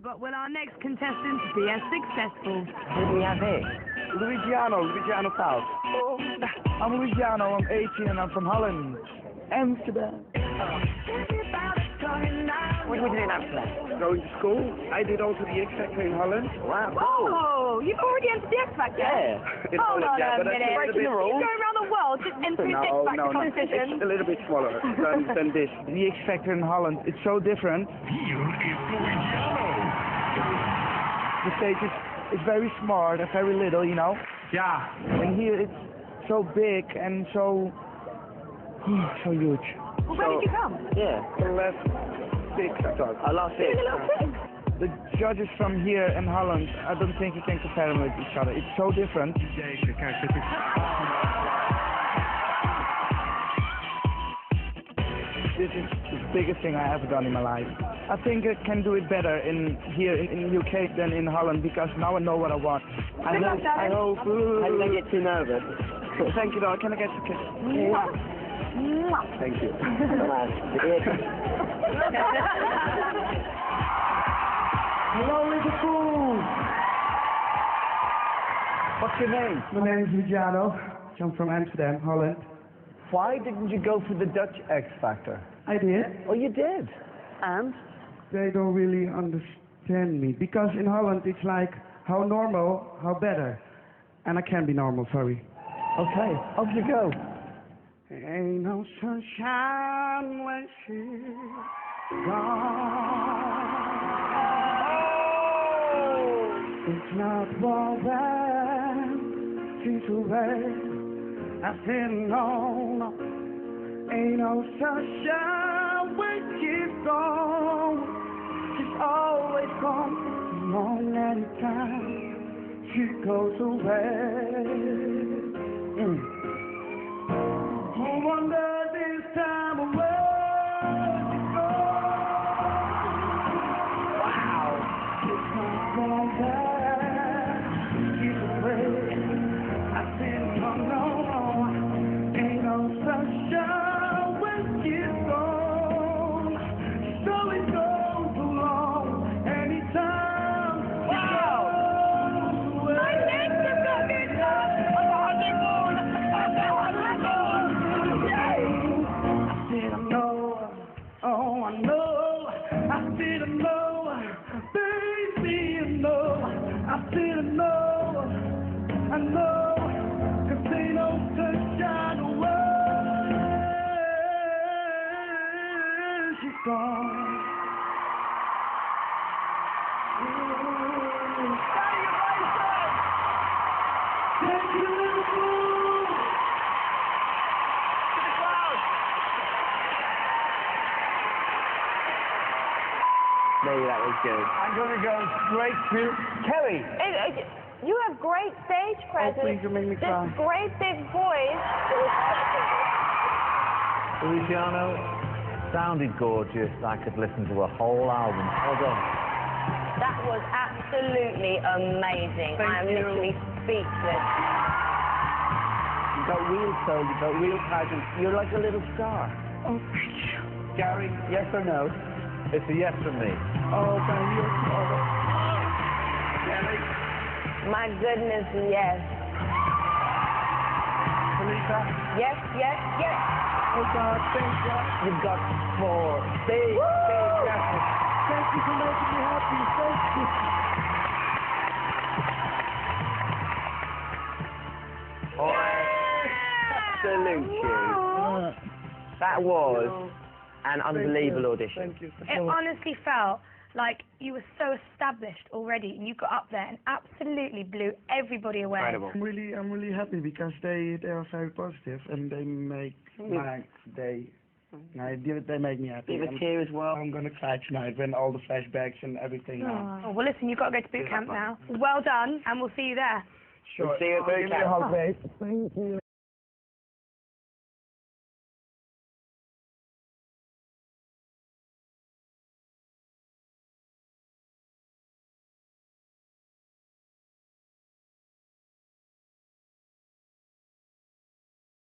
But will our next contestant be as successful? Who do we have here? Louisiano South. Oh. I'm Louisiano, I'm 18 and I'm from Holland. Amsterdam. What do we do in Amsterdam? Going to school. I did also the X Factor in Holland. Wow. Oh, you've already entered the X Factor? Yeah. In Hold Holland, on yeah, a but I minute. think it's a bit... You go around the world just entering X Factor competition. It's a little bit smaller than this. The X Factor in Holland, it's so different. The stage is very smart and very little, you know. Yeah. And here it's so big and so huge. Well, where did you come? Yeah. Last six, I thought. Last year. The judges from here in Holland, I don't think you can compare them with each other. It's so different. This is the biggest thing I ever done in my life. I think I can do it better here in UK than in Holland because now I know what I want. I hope. I don't get too nervous. Thank you, though. Can I get a kiss? Mwah. Thank you. Hello, Liverpool. What's your name? My name is Luciano. I'm from Amsterdam, Holland. Why didn't you go for the Dutch X Factor? I did. Oh, you did? And? They don't really understand me because in Holland it's like how normal, how better. And I can't be normal, sorry. Okay, off you go. Ain't no sunshine when she's gone. It's not for them, she's away. I said no. Ain't no sunshine when she's gone. She's always gone long anytime she goes away. I wonder this time where she goes. Wow. It's not for that she's away. I said no. Ain't no sunshine when she's gone. She's always gone too long. Anytime she goes away. My legs have got me done. I'm on the moon. I'm on the moon. I said I know. Oh, I know. I said I know. Baby, I know. I said I know. I know. 'Cause ain't no sunshine when she's gone. Thank you, Liverpool. Maybe that was good. I'm going to go straight to Kelly. You have great stage presence. please, you make me cry. This great big voice. Luciano sounded gorgeous. I could listen to a whole album. Well done. That was absolutely amazing. Thank I am you. literally speechless. You got real soul, you got real passion. You're like a little star. Oh, thank you. Gary, yes or no? It's a yes from me. Oh, thank you. Kelly. My goodness, yes. Felicia. Yes, yes, yes. Oh, God, thank God. You've got 4 big yeses. Thank you for making me happy. Thank you. Salute you. That was an unbelievable audition. Thank you. It honestly felt like you were so established already, and you got up there and absolutely blew everybody away. Incredible. I'm really happy because they are very positive and they make my day. They make me happy. Bit of a tear as well. I'm gonna cry tonight when all the flashbacks and everything. Oh, well, listen, you've got to go to boot camp now. Well done, and we'll see you there. Sure. See you at boot Give me a camp. hug, babe. Thank you.